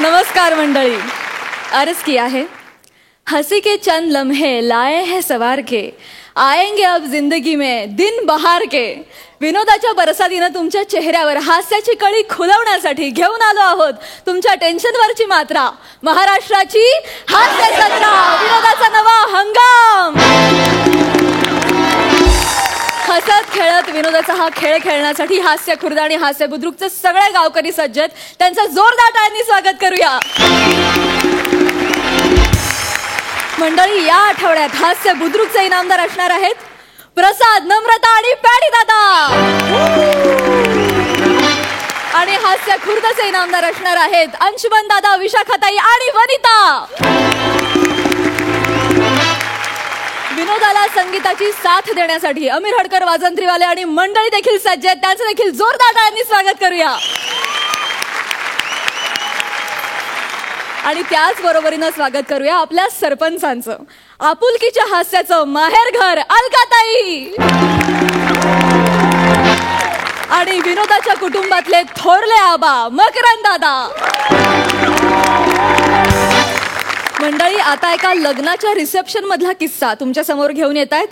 नमस्कार मंडळी. अर्ज किया है, हंसी के चंद लम्हे लाए हैं सवार के, आएंगे अब जिंदगी में दिन बहार के. विनोदाच्या बरसातीनं तुमच्या चेहऱ्यावर हास्याची कळी खुलवण्यासाठी घेऊन आलो आहोत तुमच्या टेन्शनवरची मात्रा. महाराष्ट्राची हास्य जत्रा, विनोदाचा नवा हंगाम. हसत खेळत विनोदाचा हा खेळ खेळण्यासाठी हास्य खुर्द आणि हास्य बुद्रुकचे सगळे गावकरी सज्ज आहेत. त्यांचं जोरदार टाळ्यांनी स्वागत करूया. मंडळी, या आठवड्यात हास्य बुद्रुकचे इनामदार असणार आहेत प्रसाद, नम्रता आणि पॅडी दादा. आणि हास्य खुर्दचे इनामदार असणार आहेत अंशुमन दादा, विशाखाताई आणि वनिता. विनोदाला संगीताची साथ देण्यासाठी अमीर हडकर, वाजंत्रीवाले आणि मंडळी देखील सज्ज आहेत. त्यांचं देखील जोरदार टाळ्यांनी स्वागत करूया. आणि त्याच बरोबरीनं स्वागत करूया आपल्या सरपंचांचं, आपुलकीच्या हास्याचं माहेरघर अलकाताई. आणि विनोदाच्या कुटुंबातले थोरले आबा मकरंद दादा. मंडळी, आता एका लग्नाच्या रिसेप्शन मधला किस्सा तुमच्या समोर घेऊन येत आहेत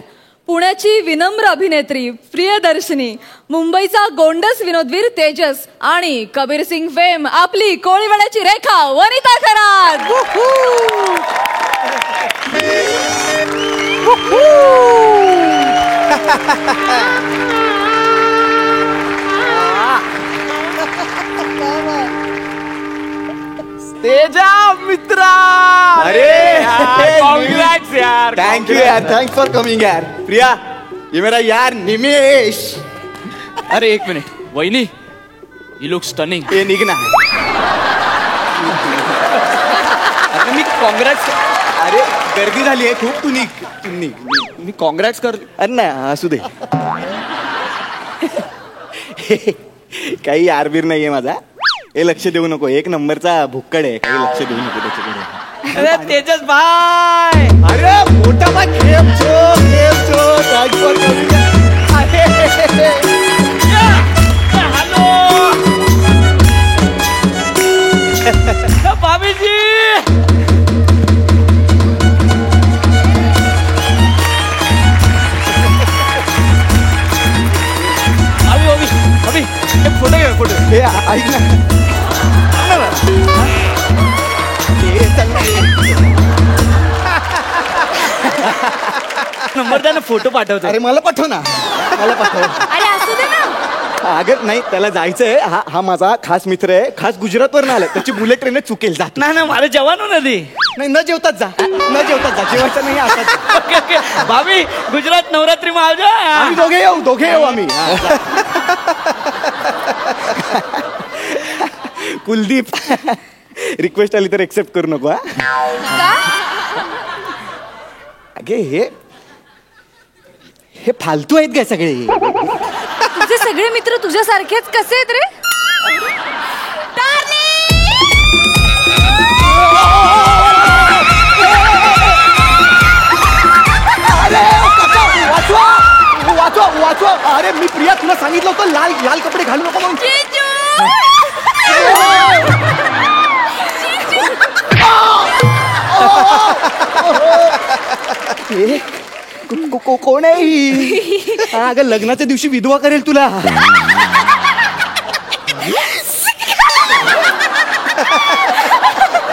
पुण्याची विनम्र अभिनेत्री प्रियदर्शनी, मुंबईचा गोंडस विनोदवीर तेजस आणि कबीर सिंग फेम आपली कोळीवाड्याची रेखा वनिता खरात. तेजा मित्रा, अरे कांग्रेट्स यार. थैंक यू यार, थैंक्स फॉर कमिंग यार. प्रिया, ये मेरा यार निमेश. अरे एक मिनिट वहिनी, यू लुक स्टनिंग. ये निघ ना. अरे मी काँग्रेट्स. अरे गर्दी झाली आहे खूप, तू निघ, तू निघ. मी काँग्रेट्स कर. अरे नाही, असू दे. काही यारबीर नाहीये माझा. हे लक्ष देऊ नको, एक नंबरचा भुक्कड आहे, काही लक्ष देऊ नको त्याच्याकडे. अरे तेजस भाई, अरे मोठा भाई, खेम छो थँक्स फॉर कमिंग. हॅलो भाभीजी. अभी एक फोटो घे, फोटो. हे ऐक ना. नंबर द्या ना, फोटो पाठवतो. अरे मला पाठव ना, मला पाठव. अरे असू दे ना. अगं नाही, त्याला जायचंय. हा माझा खास मित्र आहे, खास गुजरातवरून आलाय. त्याची बुलेट ट्रेन चुकेल. जात नाही ना, मला जेवण नदी. नाही, न जेवतात जा, न जेवतात जा. जेवायचं नाही आता. ओके ओके भाभी, गुजरात नवरात्री में आवजो. आम्ही दोघे येऊ आम्ही. कुलदीप, रिक्वेस्ट आली तर एक्सेप्ट करू नको. अगे हे फालतू आहेत काय सगळे? तुझे सगळे मित्र तुझ्यासारखेच कसे आहेत रे? वाचवा. अरे मी प्रिया तुला सांगितलं होतं लाल लाल कपडे घालू नको म्हणून. कोण आहे? अगं लग्नाच्या दिवशी विधवा करेल तुला.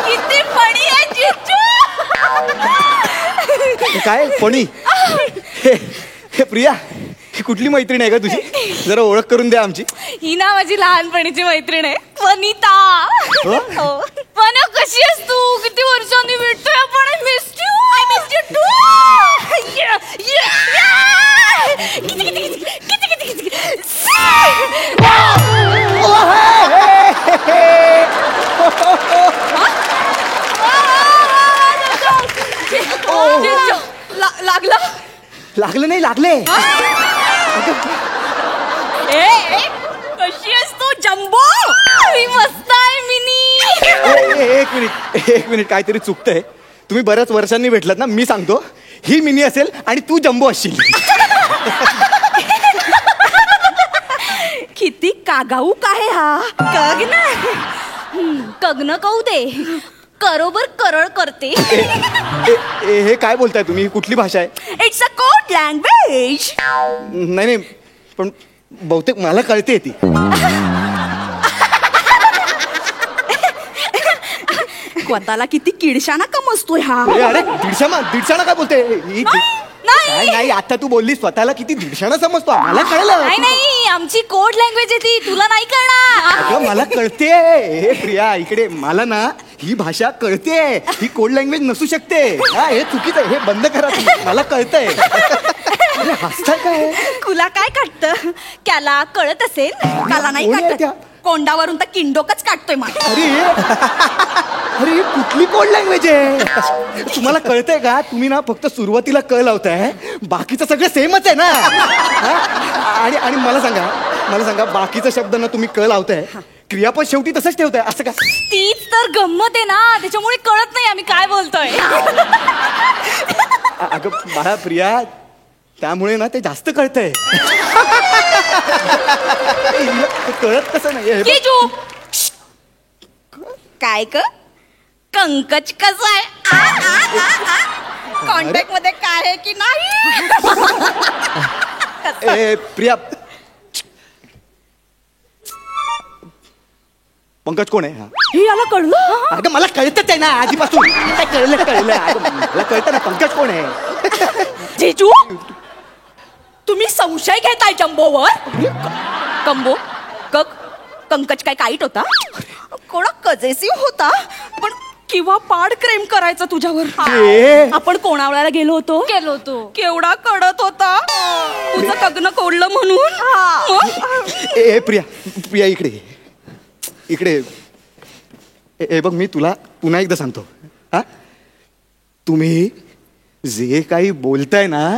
किती फणी आहे जिजू. काय फणी? हे प्रिया, ही कुठली मैत्रीण आहे का तुझी? जरा ओळख करून द्या आमची. ही ना माझी लहानपणीची मैत्रीण आहे वनिता. पण कशी आहेस तू? किती वर्षांनी भेटतोय आपण. I miss you too. लागलं नाही, लागले. कशी आहेस तू जम्बो? मी मस्त आहे मिनी. एक मिनिट काहीतरी चुकतंय. तुम्ही बऱ्याच वर्षांनी भेटलात ना. मी सांगतो, ही मिनी असेल आणि तू जम्बो असशील. किती कागाऊ आहे हा. कग ना. कग्न कऊ दे करोबर करळ करते. हे काय बोलताय तुम्ही? कुठली भाषा आहे? It's a code language. नाही नाही, पण बहुतेक मला कळते ती. स्वतःला किती किडशाना कमजतोय हा. अरे दीडशाना काय बोलते? नाही नाही, आता तू बोलली स्वतःला किती दीडशाना समजतो. मला कळलं. नाही नाही, आमची कोड लँग्वेज आहे ती, तुला नाही कळणार. अगं मला कळते. हे प्रिया इकडे, मला ना ही भाषा कळते. ही कोड लँग्वेज नसू शकते. हा, हे चुकीचं आहे. हे बंद करा तुम्ही. मला कळतंय. अरे हसताय काय? तुला काय काटतं? त्याला कळत असेल, त्याला नाही कोण आहे काटत. त्या? कोंडावरून तर किंडोकच काटतोय मला. अरे ही कुठली कोड लँग्वेज आहे? तुम्हाला कळतंय का? तुम्ही ना फक्त सुरुवातीला क लावताय, बाकीचं सगळं सेमच आहे ना. आणि आणि मला सांगा बाकीचा शब्द ना तुम्ही क लावताय, क्रियापद शेवटी तसंच ठेवताय असं का? तीच तर गंमत आहे ना, त्याच्यामुळे कळत नाही आम्ही काय बोलतोय. अगं बाळा प्रिया, त्यामुळे ना ते जास्त कळतंय. कळत कसं नाही? काय क कंकच कसं आहे? कॉन्टॅक्ट मध्ये काय आहे की नाही? ए प्रिया, पंकज कोण आहे? हे याला कळलं? अगं मला कळतच आहे ना आधीपासून. कळलं अगं मला कळतं ना पंकज कोण आहे. जेजू, तुम्ही संशय घेताय जंबोवर? कंबो कंकज काय काईट होता? कोणा कजेसिव्ह होता, पण किंवा पाड क्रेम करायचा तुझ्यावर. आपण कोणावळ्याला गेलो होतो. केवढा कडत होता. तुझं कग्न कोडलं म्हणून. ए प्रिया इकडे हे बघ, मी तुला पुन्हा एकदा सांगतो. हा, तुम्ही जे काही बोलताय ना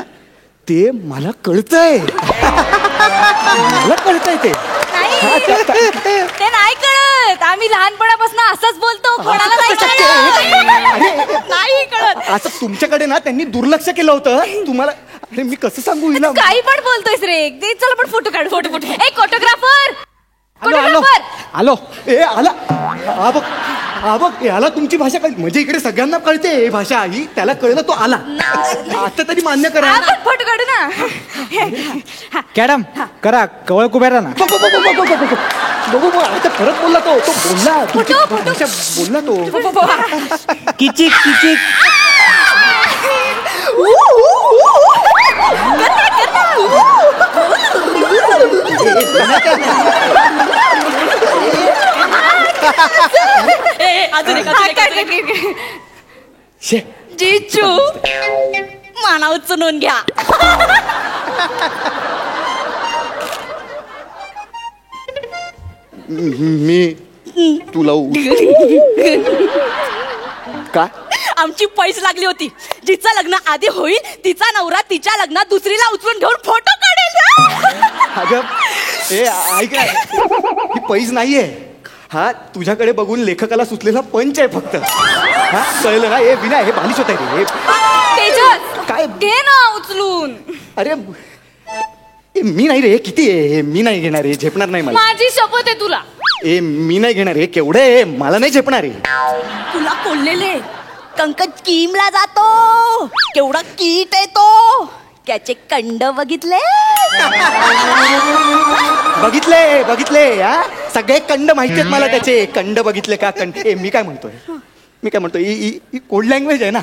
ते मला कळतंय. मला कळतंय ते. ते नाही कळत. आम्ही लहानपणापासून असंच बोलतो. कोणाला नाही कळत. नाही कळत. असं तुमच्याकडे ना त्यांनी दुर्लक्ष केलं होतं. तुम्हाला अरे मी कसं सांगू हिला? काही पण बोलतोयस रे. चल आपण फोटो काढ. फोटो एक फोटोग्राफर. आलो. आला. हा बघ याला तुमची भाषा कळली. म्हणजे इकडे सगळ्यांना कळते ही भाषा. ही त्याला कळलं, तो आला. आता तरी मान्य करा. फोटो काढू ना. कॅडम करा, कवळ कुबेरा ना. बघू आता परत बोलला तो बोलला. तुमची भाषा बोलला तो. किचिक किचिक. जीजू माना उचलून घ्या. मी तुला का? आमची पैस लागली होती. जिचं लग्न आधी होईल तिचा नवरा तिच्या लग्नात दुसरीला उचलून घेऊन फोटो काढेल. अगं ऐक ना, ही पैस नाहीये. हा तुझ्याकडे बघून लेखकाला सुचलेला पंच आहे फक्त. हा कळलं ना? हे विना हे बालिश होत आहे. तेजस काय घे ना उचलून. अरे मी नाही रे. किती आहे? मी नाही घेणार आहे. झेपणार नाही मला. माझी शपथ आहे तुला. मी नाही घेणार आहे. केवढं आहे? मला नाही झेपणार आहे. तुला कोल्लेले कंकज किमला जातो. केवढा कीट आहे तो. त्याचे कंड बघितले? बघितले. हा सगळे कंड माहिती आहेत मला त्याचे. कंड बघितले का? कंड. मी काय म्हणतोय ही कोड लँग्वेज आहे ना.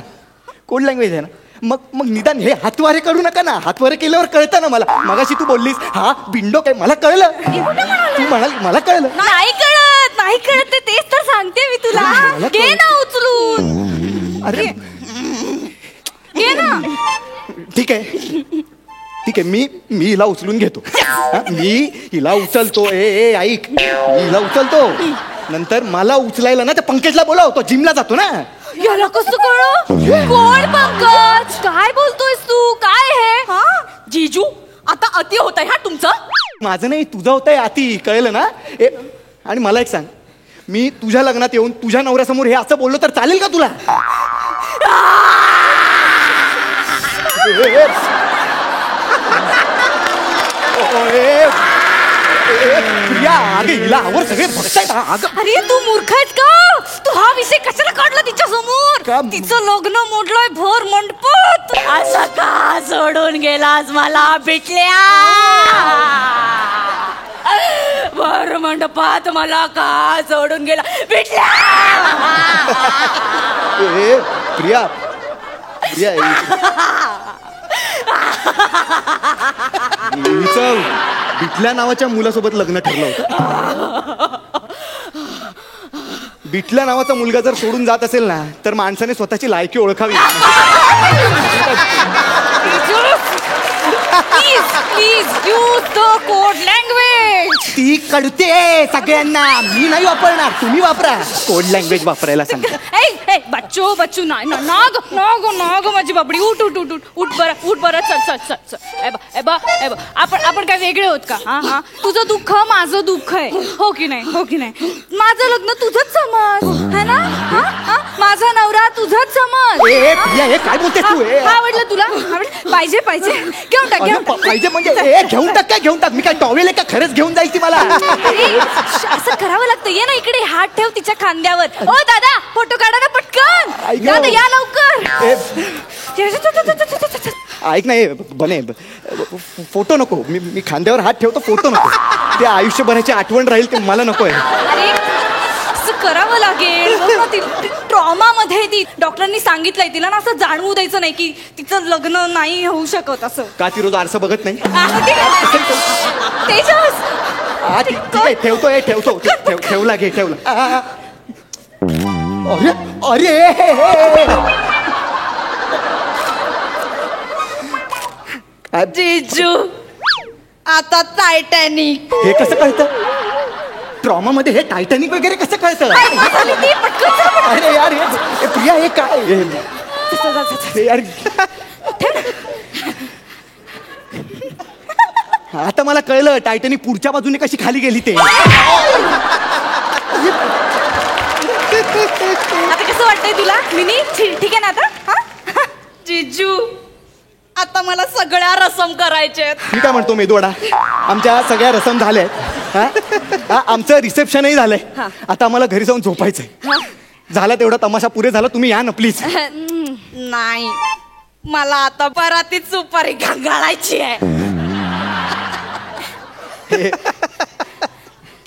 कोड लँग्वेज आहे ना. मग निदान हे हातवारे करू नका ना. हातवारे केल्यावर कळतं ना मला. मगाशी तू बोललीस हा बिंडो काय, मला कळलं. तू म्हणाल मला कळलं. नाही कळत तेच तर सांगते मी तुला. घे ना उचलून. अरे घे ना. ठीक आहे मी हिला उचलून घेतो. मी हिला उचलतो. ऐक, मी हिला उचलतो. नंतर मला उचलायला ना त्या पंकजला बोलावतो. जिमला जातो ना. याला कसं कळलं? कोण पंकज? काय बोलतोयस तू? काय हे? जीजू आता अति होत आहे हा तुमचं. माझं नाही, तुझं होतंय अति. कळलं ना? आणि मला एक सांग, मी तुझ्या लग्नात येऊन तुझ्या नवऱ्यासमोर हे असं बोललो तर चालेल का तुला? प्रिया अगं हिला आवर सगळे बघतायत अगं अरे तू मूर्ख आहेस का तू हा विषय कशाला काढला तिच्या समोर का? तिचं लग्न मोडलंय भर मंडपात असं का सोडून गेलास मला भेटल्या भर मंडपात मला का सोडून गेला भेटल्या ए प्रिया प्रिया हिचं बिटल्या नावाच्या मुलासोबत लग्न ठरलं होतं. बिटल्या नावाचा मुलगा जर सोडून जात असेल ना तर माणसाने स्वतःची लायकी ओळखावी. Please use the code language ती कळते सगळ्यांना मी नाही वापरणार तुम्ही वापरा कोड लँग्वेज वापरायला सांगा. बच्चो बच्चू नाही नाग नाग नाग माझी बाबडी उठ उठ उठ उठ उठ बरं चल चल चल चल आपण काय वेगळे होत का हा हा तुझं दुःख माझं दुःख आहे हो की नाही माझं लग्न तुझंच समज है ना हा हा माझा नवरा तुझंच समज प्रिया हे काय बोलतेस तू आवडलं तुला पाहिजे घेऊन टाक पाहिजे म्हणजे घेऊन टाक मी काय टॉवेल आहे का खरंच घेऊन जायची मला. असं करावं लागतं ये ना इकडे हात ठेव तिच्या खांद्यावर ओ दादा फोटो काढा ना पटकन दादा या लवकर ऐक नाही बने फोटो नको मी खांद्यावर हात ठेवतो फोटो नको ते आयुष्यभराची आठवण राहील ते मला नकोय. अरे असं करावं लागेल ट्रॉमा मध्ये ती डॉक्टरांनी सांगितलंय तिला ना असं जाणवू द्यायचं नाही की तिचं लग्न नाही होऊ शकत असं का ती रोज आरसा बघत नाही. तेजस ठीक आहे ठेवतो ठेवला घे ठेवला. अरे अरे जीजू आता टायटॅनिक हे कसं कळतं ट्रॉमा मध्ये हे टायटॅनिक वगैरे कसं कळतं. अरे यार हे प्रिया हे काय यार आता मला कळलं टायटॅनिक पुढच्या बाजूने कशी खाली गेली ते. आता कसं वाटतंय तुला मिनी ठीक आहे ना आता जीजू आता मला सगळ्या रसम करायचे मी काय म्हणतो मेदोडा आमच्या सगळ्या रसम झाल्या आमचं रिसेप्शनही झालंय आता आम्हाला घरी जाऊन झोपायचंय. झाला तेवढा तमाशा पुरे झाला तुम्ही या ना प्लीज. नाही मला आता परातीत सुपारी घालायची आहे.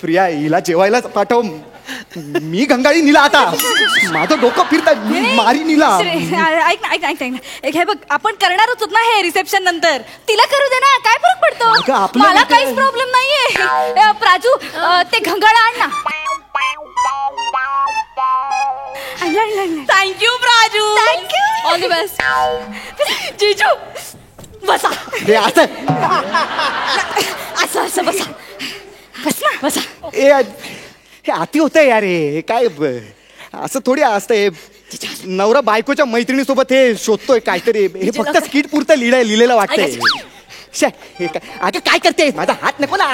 प्रिया हिला जेवायला पाठव मी गंगाळी निला आता माझं डोकं फिरत मारी निला. ऐक ना हे बघ आपण करणारच होत ना हे रिसेप्शन नंतर तिला करू दे ना काय फरक पडतो मला काहीच प्रॉब्लेम नाहीये. प्राजू ते घंगाळा आण ना. Thank you Praju thank you all the best. जीजू बसा असं बसा बसा. हे अति होतंय यार हे काय असं थोडी असतंय. नवरा बायकोच्या मैत्रिणीसोबत हे शोधतोय काहीतरी हे फक्त स्किट पुरतं लिहिलेलं वाटतंय. अगं काय करते माझा हात नको ना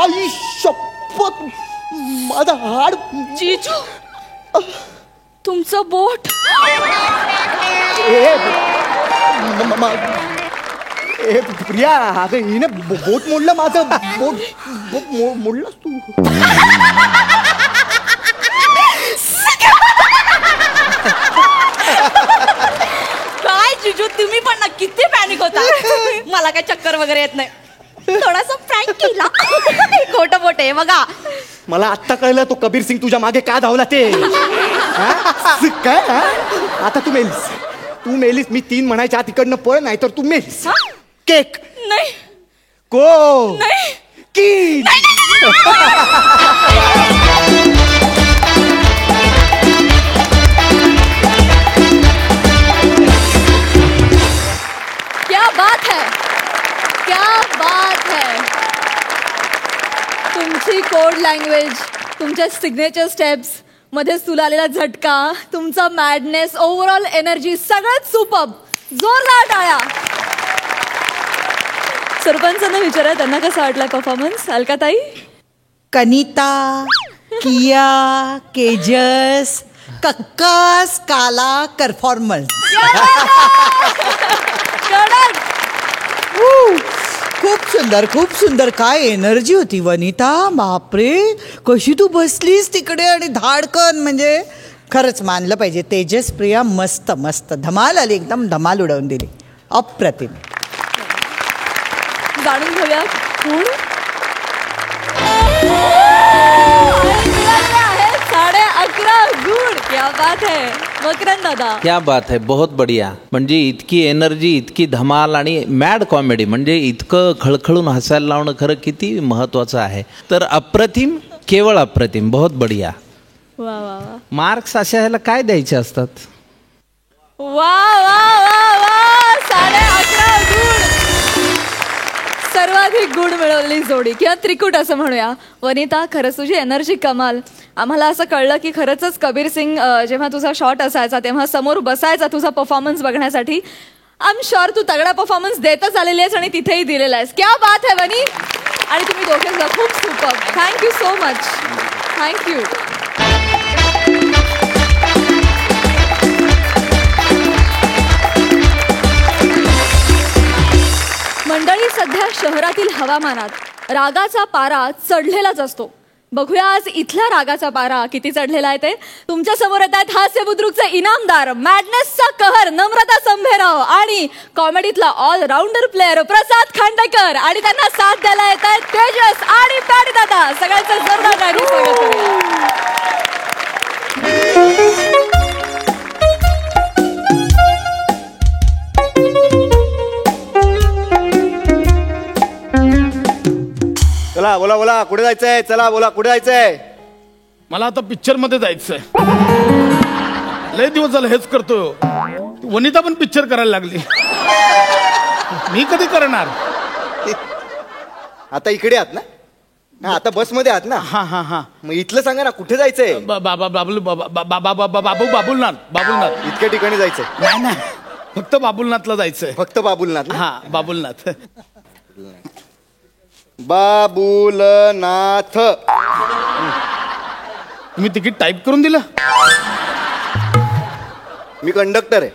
आई शपथ माझा हाड. जीजू तुमचं बोट प्रिया अगं हिने बोट मोडलं माझं बोट मोडलंस तू. काय जीजू तुम्ही पण ना किती पॅनिक होता. मला काय चक्कर वगैरे येत नाही थोडासा प्रँक केला खोटं बोट आहे बघा. मला आत्ता कळलं तो कबीर सिंग तुझ्या मागे का धावला ते. काय आता तू मेलीस मी 3 म्हणायच्या आत इकडनं पळ नाही तर तू मेलीस. केक नाही को नाही की क्या बात है तुमची कोड लँग्वेज तुमच्या सिग्नेचर स्टेप्स मध्ये तुला आलेला झटका तुमचा मॅडनेस ओव्हरऑल एनर्जी सगळ्यात सुपर्ब. जोरदार टाळ्या. सरपंचांना विचारा त्यांना कसा वाटला परफॉर्मन्स. अलकाताई कनिता किया केजस कक्कास काला परफॉर्मन्स कडक. खूप सुंदर. काय एनर्जी होती वनिता, बापरे. कशी तू बसलीस तिकडे आणि धाडकन, म्हणजे खरंच मानलं पाहिजे. तेजस प्रिया मस्त मस्त धमाल आली, एकदम धमाल उडवून दिली. अप्रतिम. जाणून घेऊया कोण. 11.5 गुण. क्या बात है मकरंद दादा. क्या बात है, बहुत बढ़िया. म्हणजे इतकी एनर्जी, इतकी धमाल आणि मॅड कॉमेडी, म्हणजे इतकं खळखळून हसायला लावणं खरं किती महत्वाचं आहे. तर अप्रतिम, केवळ अप्रतिम, बहुत बढ़िया. वा वा वा मार्क्स अशा ह्याला काय द्यायचे असतात? वा वा वा वा. 11.5 गुण. सर्वाधिक गुण मिळवलेली जोडी किंवा त्रिकूट असं म्हणूया. वनिता, खरंच तुझी एनर्जी कमाल. आम्हाला असं कळलं की खरंच कबीर सिंग जेव्हा तुझा शॉट असायचा तेव्हा समोर बसायचा तुझा परफॉर्मन्स बघण्यासाठी. आय एम शुअर तू तगडा परफॉर्मन्स देतच आलेली आहेस आणि तिथेही दिलेला आहेस. क्या बात है वनी. आणि तुम्ही दोघे खूप super. Thank you so much. Thank you. मंडळी, सध्या शहरातील हवामानात रागाचा पारा चढलेलाच असतो. बघूया आज इथला रागाचा पारा किती चढलेला आहे ते. तुमच्या समोर येत आहेत हास्य बुद्रुकचे इनामदार, मॅडनेसचा कहर नम्रता संभेराव आणि कॉमेडीतला ऑलराऊंडर प्लेअर प्रसाद खांडेकर. आणि त्यांना साथ द्यायला येत आहेत तेजस आणि पॅडी दादा. सगळ्यांचं जोरदार टाळी स्वागत करूया. चला बोला कुठे जायचंय? चला बोला कुठे जायचंय? मला आता पिक्चर मध्ये जायचंय. लय दिवस झालं हेच करतो. वनिता पण पिक्चर करायला लागली. मी कधी करणार? आता इकडे आहात ना? आता बस मध्ये आहात ना? हा हा हा. मग इथलं सांगा ना कुठे जायचंय? बाबुलनाथ. इतक्या ठिकाणी जायचंय? नाही नाही, फक्त बाबुलनाथला जायचंय. फक्त बाबुलनाथ? हा, बाबुलनाथ. बाबुलनाथ. तुम्ही तिकीट टाईप करून दिलं? मी कंडक्टर आहे.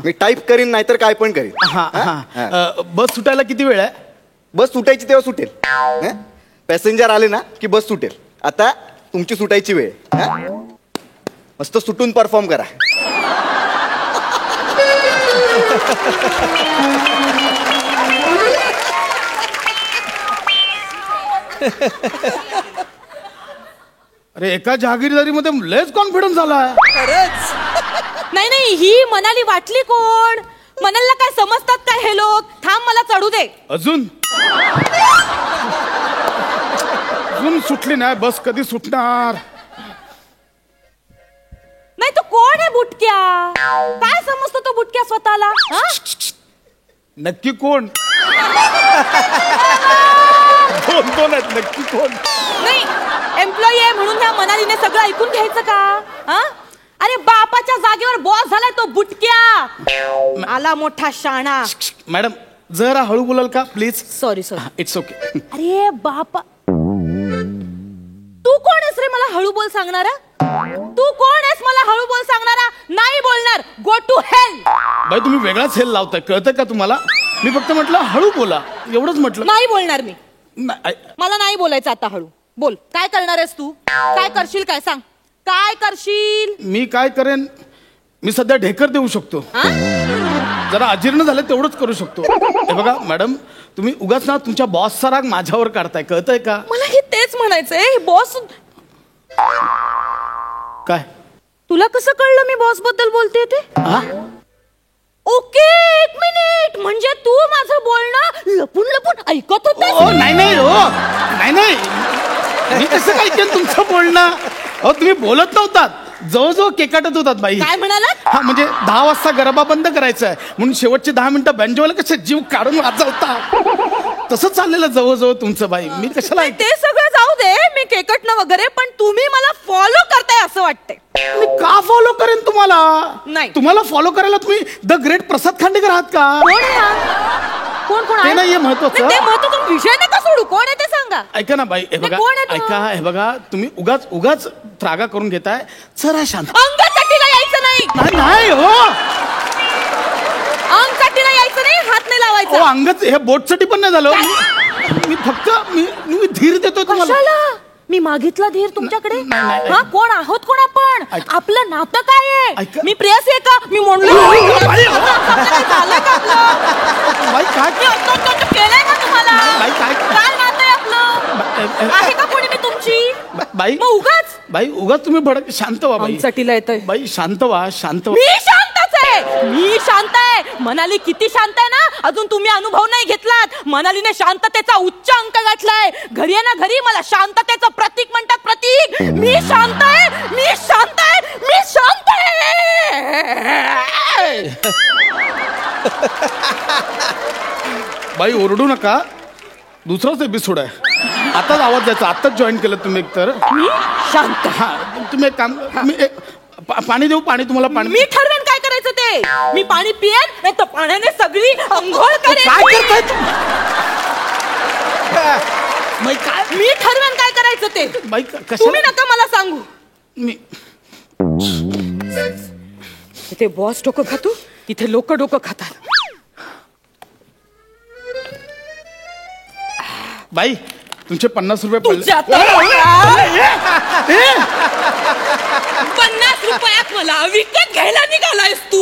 मी टाईप करीन नाहीतर काय पण करीन. हा हा. बस सुटायला किती वेळ आहे? बस सुटायची तेव्हा सुटेल. पॅसेंजर आले ना की बस सुटेल. आता तुमची सुटायची वेळ. मस्त सुटून परफॉर्म करा. अरे एका जहागीरदारीमध्ये लयच कॉन्फिडन्स झाला. खरंच. नाही, ही मनाली वाटली कोण? मनालीला काय समजतात काय हे लोक? थांब, मला चढू दे. अजून सुटली नाही बस. कधी सुटणार? नाही, तो कोण आहे बुटक्या? काय समजतो तो बुटक्या स्वतःला? नक्की कोण? दोन आहेत. नक्की कोण? नाही, एम्प्लॉई आहे म्हणून ह्या मनालीने सगळं ऐकून घ्यायचं का? हा? अरे बापाच्या जागेवर बॉस झालाय तो बुटक्या. आला मोठा शाणा. मॅडम जरा हळू बोलाल का प्लीज? सॉरी. It's okay. अरे बापा, तू कोण आहेस रे मला हळू बोल सांगणारा? तू कोण आहेस मला हळू बोल सांगणारा? नाही बोलणार. Go to hell. बाई तुम्ही वेगळाच हेल लावताय, कळतंय का तुम्हाला? मी फक्त म्हटलं हळू बोला, एवढंच म्हटलं. नाही बोलणार मी. नाही, मला नाही बोलायचं आता. हळू बोल. काय करणार आहेस तू? काय करशील? काय सांग, काय करशील? मी काय करेन? मी सध्या ढेकर देऊ शकतो. जरा अजीर्ण झालं तेवढंच करू शकतो. हे बघा मॅडम, तुम्ही उगाच ना तुमच्या बॉसचा राग माझ्यावर काढताय, कळतंय का? मला हे तेच म्हणायचंय. बॉस काय? तुला कसं कळलं मी बॉस बद्दल बोलते ते? ओके, एक मिनिट. म्हणजे तू माझं बोलणं लपून लपून ऐकत होते? नाही नाही, मी कसं काय केलं तुमचं बोलणं? तुम्ही बोलत नव्हतात, जवळजवळ केकाटत होतात बाई. काय म्हणालात? हा, म्हणजे 10 वाजता गरबा बंद करायचा आहे म्हणून शेवटचे 10 मिनिटं बँजोला कसे जीव काढून वाजवता, तसं चाललेलं जवळजवळ तुमचं बाई. मी कशाला ते सगळं जाऊ दे, मी केकटणं वगैरे, पण तुम्ही मला फॉलो करताय असं वाटतंय. मी का फॉलो करेन तुम्हाला? नाही. तुम्हाला फॉलो करायला तुम्ही द ग्रेट प्रसाद खांडेकर आहात का? कोण आहे? कोण ते नाहीये महत्वाचं. ते महत्वाचं विषय नका सोडू. कोण आहे ते सांगा. ऐका ना बाई, हे बघा, कोण आहे तो? ऐका, हे बघा, तुम्ही उगाच त्रागा करून घेताय. जरा शांत. अंगासाठी यायचं नाही. नाही हो, अंगकाठीला यायचं नाही, हात नाही अहो लावायचा. अंगच हे बोटसाठी पण नाही झालं. मी फक्त मी धीर देतो तुम्हाला. कशाला? मी मागितला धीर तुमच्याकडे? नाही, नाही. हा, कोण आहोत कोण आपण? ऐका. आपलं नातं काय आहे? ऐका. मी प्रेयसी आहे का? मी म्हणलो बाई, झालं का आपलं? बाई काय मी अत्तोत्तोत केलंय का तुम्हाला? बाई, काय? काय नातं आहे आपलं? आहे का कोणी मी तुमची? बाई मग उगाच बाई उगाच तुम्ही भडक. शांत व्हा बाई. अंगचटीला येतोय. बाई शांत व्हा, शांत व्हा. मी शांतच आहे, मी शांत आहे. मनाली किती शांत आहे ना, अजून तुम्ही अनुभव नाही घेतलात. मनालीने शांततेचा उच्च अंक गाठलाय. घरी आहे ना, घरी मला शांततेचं प्रतीक म्हणतात. प्रतीक. मी शांत आहे, मी शांत आहे, मी शांत आहे. बाई ओरडू नका, दुसराच एपिसोड आहे. आताच आवाज द्यायचा. आताच जॉईन केलं तुम्ही एकतर. मी शांत. हा तुम्ही एक काम. पाणी देऊ? पाणी तुम्हाला पाणी. मी ठरवेन काय करायचं ते. मी पाणी पियेन, नाही तर पाण्याने सगळी अंघोळ करेन. काय करताय बाई? काय मी ठरवेन काय करायचं ते. बाई तुम्ही कशा नका मला सांगू. मी इथे बॉस डोकं खातो, इथे लोक डोकं खातात. बाई तुमचे 50 रुपये पडले. तुझ्या 50 रुपयात मला विकत घ्यायला निघालायस तू?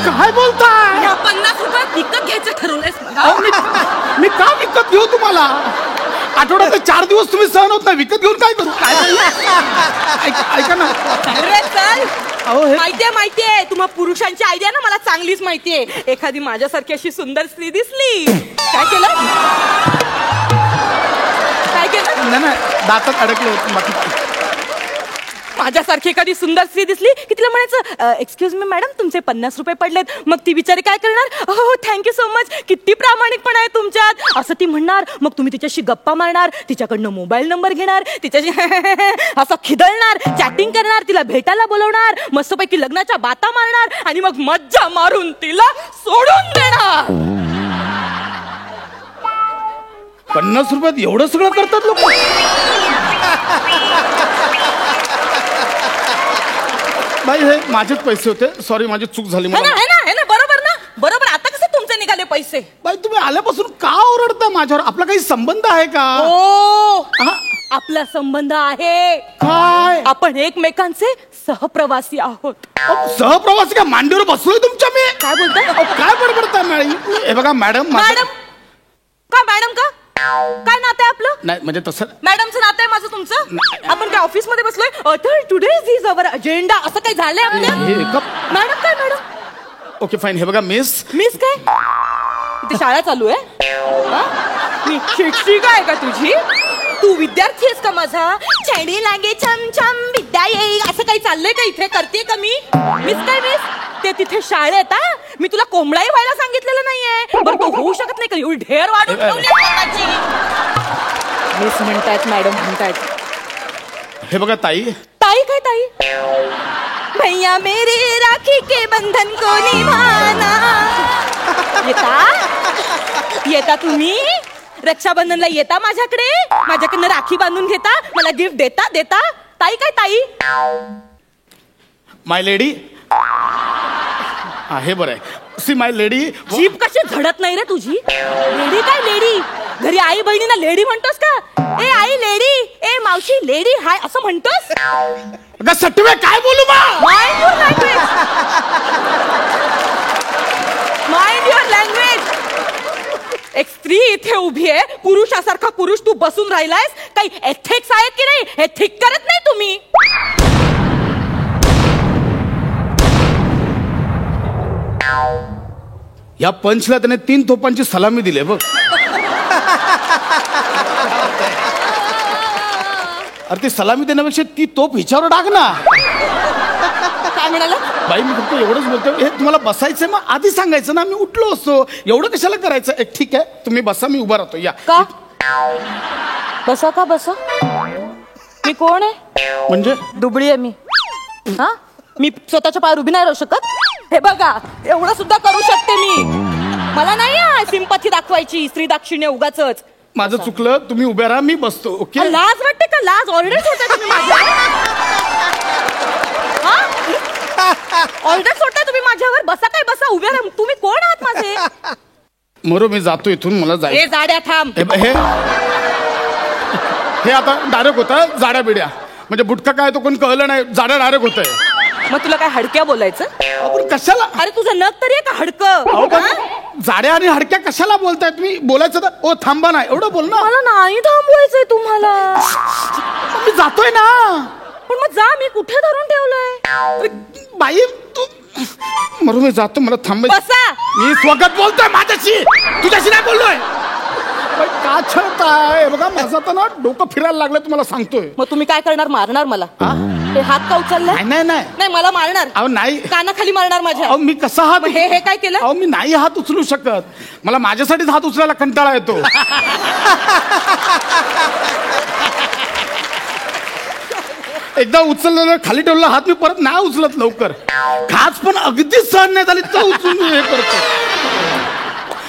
काय बोलताय? या 50 रुपयात विकत घ्यायचं ठरवलंयस मला? अहो, मी का विकत घेऊ तुम्हाला? आठवड्यात 4 दिवस तुम्ही सहन होत नाही, विकत घेऊन काय करू? काय ऐका ना. अरे चल. अहो हे माहितीये तुम्हा पुरुषांची आयडिया ना मला चांगलीच माहितीये. एखादी माझ्यासारखी अशी सुंदर स्त्री दिसली, काय केलं? काय केलं? नाही दातात अडकले होते बाकी. माझ्यासारखी एखादी सुंदर स्त्री दिसली की तिला म्हणायचं, एक्सक्यूज मी मॅडम, तुमचे 50 रुपये पडलेत. मग ती बिचारी काय करणार? हो थँक्यू सो मच, किती प्रामाणिकपणा आहे तुमच्यात, असं ती म्हणणार. मग तुम्ही तिच्याशी गप्पा मारणार, तिच्याकडनं मोबाईल नंबर घेणार, तिच्याशी असं खिदळणार, चॅटिंग करणार, तिला भेटायला बोलवणार, मस्तपैकी लग्नाच्या बाता मारणार आणि मग मज्जा मारून तिला सोडून देणार. 50 रुपयात एवढं सगळं करतात लोक? बाई हे माझेच पैसे होते, सॉरी माझी चूक झाली. है ना बरोबर ना, बरोबर. आता कसे तुमचे निघाले पैसे? बाई तुम्ही आल्यापासून का ओरडता माझ्यावर? आपला काही संबंध आहे का? हो, हा? आपला संबंध आहे. काय? आपण एकमेकांचे सहप्रवासी आहोत. सहप्रवासी का? मांडीवर बसलोय तुमच्या मी? काय बोलताय? काय बडबडताय मॅडम? हे बघा मॅडम. मॅडम का काय नातं आहे आपलं? नाही म्हणजे तसं. मॅडमचं नातं आहे माझं तुमचं? आपण काय ऑफिस मध्ये बसलोय? टुडे इज अवर अजेंडा असं काही झालंय आपल्या? मॅडम काय मॅडम? Okay fine. हे बघा मिस काय इथे शाळा चालू आहे? मी शिक्षिका आहे का तुझी? तू विद्यार्थी आहेस का माझा? छेडी लागे छम छम विद्या येईल असं काही चाललंय का इथे? करते का मी? मिस ते तिथे शाळेत. मी तुला कोंबडाई व्हायला सांगितलेलं नाहीये. बरं तो होऊ शकत नाही का? एवढी ढेर वाढून ठेवली स्वतःची. मिस म्हणतायत, मॅडम म्हणतायत. हे बघा ताई. ताई काय ताई? भैया मेरे राखी के बंधन को निभाना. येता तुम्ही रक्षाबंधनला येता माझ्याकडनं राखी बांधून घेता, मला गिफ्ट देता. ताई काय ताई? माय लेडी. हे बरं आहे. See my lady. जीभ कशी झडत नाही रे तुझी? लेडी काय लेडी? घरी आई बहिणीला लेडी म्हणतोस का? ए आई लेडी, ए मावशी लेडी, हाय असं म्हणतोस? अगं सटवे काय बोलू माइंड युअर लँग्वेज. एक स्त्री इथे उभी आहे, पुरुषासारखा पुरुष तू बसून राहिलायस. काही एथिक्स आहेत की नाही? हे थिक करत नाही तुम्ही? या पंचला त्याने 3 तोफांची सलामी दिली बघ. अरे ती सलामी देण्यापेक्षा ती तोफ हिच्यावर टाक ना. काय म्हणाला? बाई मी फक्त एवढंच बोलतो. हे तुम्हाला बसायचंय मग आधी सांगायचं ना, मी उठलो असतो. एवढं कशाला करायचं? ठीक आहे तुम्ही बसा, मी उभा राहतो. या का बसा? मी कोण आहे? म्हणजे दुबळी आहे मी. हा, मी स्वतःच्या पायावर उभी नाही राहू शकत? हे बघा एवढं सुद्धा करू शकते मी. मला नाही सिंपथी दाखवायची, स्त्री दाक्षिण्य उगाचच. माझं चुकलं, तुम्ही उभ्या राहा, मी बसतो. ओके. लाज वाटते का? लाज ऑलरेडी होता तुम्ही माझ्या. ऑर्डर सोडताय तुम्ही माझ्यावर. बसा काय बसा, उभ्या राहा. तुम्ही कोण आहात माझे? मरो मी जातो इथून, मला हे जायचं. जाड्या थांब. हे आता डायरेक्ट होतं जाड्या बिड्या, म्हणजे बुटका काय तो कोण कळलं नाही, जाड्या डायरेक्ट होतंय. मग तुला काय हडक्या बोलायचं? आपण कशाला अरे तुझं नख तरी आहे का अहो, हडकं? पण जाड्या आणि हडक्या कशाला बोलताय तुम्ही? बोलायचं तर ओ थांबा ना, एवढं बोल ना. मला नाही थांबवायचंय तुम्हाला. मी जातोय ना. पण मग जा, मी कुठे धरून ठेवलंय? अरे, बाई तू मरू मी जातो, मला थांबायचं. बसा. मी स्वगत बोलतोय माझ्याशी, तुझ्याशी नाही बोललोय. बाई, का छळताय? बघा माझं तर ना डोकं फिरायला लागलं, तुम्हाला सांगतोय. मग तुम्ही काय करणार? मारणार मला? हे हात का उचललाय? नाही नाही नाही नाही, मला मारणार. अहो नाही. कानाखाली मारणार माझ्या. अहो मी कसा हात मग हे काय केलं? अहो मी नाही हात उचलू शकत, मला माझ्यासाठीच हात उचलायला कंटाळा येतो. एकदा उचललेलं खाली ठेवलेला हात मी परत नाही उचलत लवकर. खास पण अगदीच सहन नाही झाली तर उचलून हे करतो.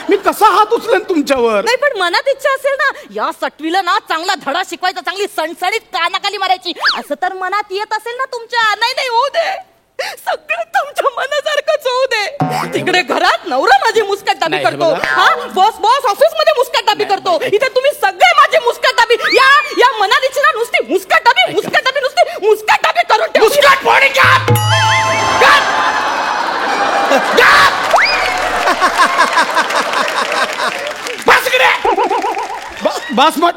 मी कसा हात उचलेन तुमच्यावर? नाही, पण मनात इच्छा असेल ना, या सटवीला ना चांगला धडा शिकवायचा, चांगली सणसणीत कानाखाली मारायची, असं तर मनात येत असेल ना तुमच्या. नाही नाही, होऊ दे, सगळं तुमच्या मनासारखंच होऊ दे. तिकडे घरात नवरा माझी मुस्कटदाबी नाही, करतो, बघा. हा बॉस ऑफिस मध्ये मुस्कटदाबी करतो, इथे तुम्ही सगळे माझी मुस्कटदाबी. या मनात इच्छा ना नुसती मुस्कटदाबी नुसती मुस्कटदाबी करून ठेवली. मुस्कट फोडी का? बस इकडे,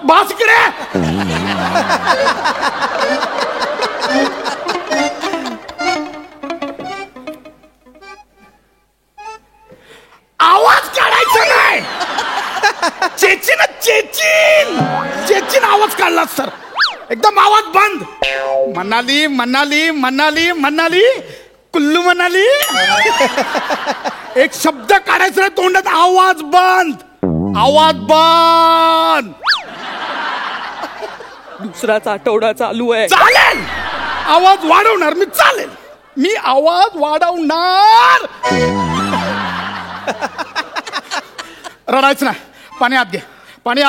बस इकडे. आवाज काढायचा नाही. चेचिन आवाज काढला सर, एकदम आवाज बंद. मनाली कुल्लू मनाली. एक शब्द काढायचा नाही तोंडात. आवाज बंद. दुसराच आठवडा चालू आहे. चालेल, आवाज वाढवणार मी. चालेल, मी आवाज वाढवणार. रडायचं नाही. पाणी आत घे, पाणी.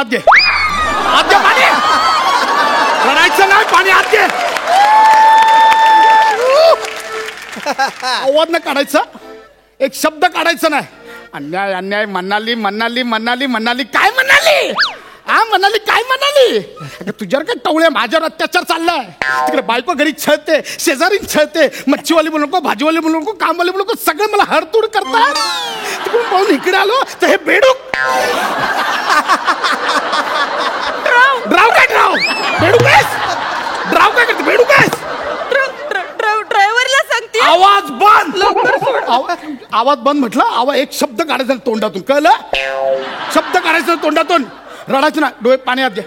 रडायचं नाही, पाणी आत घे. आवाज न काढायचा, एक शब्द काढायचा नाही. अन्याय म्हणाली. काय म्हणाली? काय म्हणाली? तुझ्यावर काय टवळे, माझ्यावर अत्याचार चाललाय. तिकडे बायको घरी छळते, शेजारी छळते, मच्छीवाली बोलू नको, भाजीवाली बोलू नको, कामवाली बोलू नको, सगळे मला हरतूड करतात. तिकडून पाहून इकडे आलो तर हे बेडूक. ड्राव काय बेडूक आहेस? ड्राव काय करते? बेडूक आहेस? ड्रायव्हरला सांगते. आवाज बंद. आवाज बंद म्हटलं. एक शब्द काढायचा तोंडातून, कळलं? शब्द काढायचा तोंडातून. रडायचं ना. डोळे पाणी आत घे.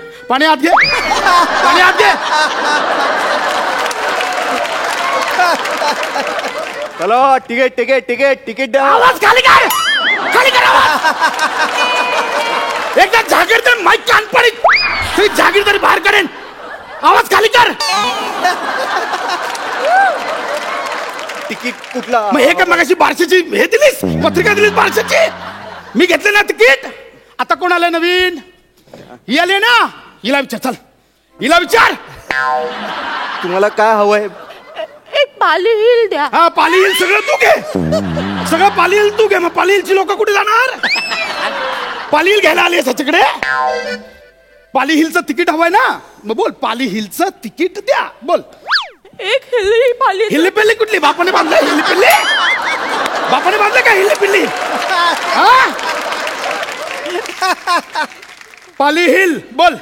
चलो तिकीट द्या. आवाज खाली कर आवाज. एकदा जागीरदार माईक कान पडीत तरी जागीरदारी बाहेर करेन. आवाज खाली कर. तिकीट कुठला? मग हे काय मगाशी बारशेची हे दिलीस, पत्रिका दिलीस बारशेची? मी घेतले ना तिकीट. आता कोण आलंय नवीन? ही आली ना, हिला विचार. चल, हिला विचार. तुम्हाला काय हवंय? एक पाली हिल द्या. हा, पाली हिल सगळं तू घे. मग पाली हिलची लोक कुठे जाणार? पाली हिल घ्यायला आली त्याच्याकडे. पाली हिलचं तिकीट हवंय ना, मग बोल पाली हिलचं तिकीट द्या. बोल. एक हिल पाली. हिल्ली पिल्ली कुठली? बापाने बांधलं हिल्ली पिल्ली? बापाने बांधलं का हिल्ली पिल्ली? पाली हिल. बोल.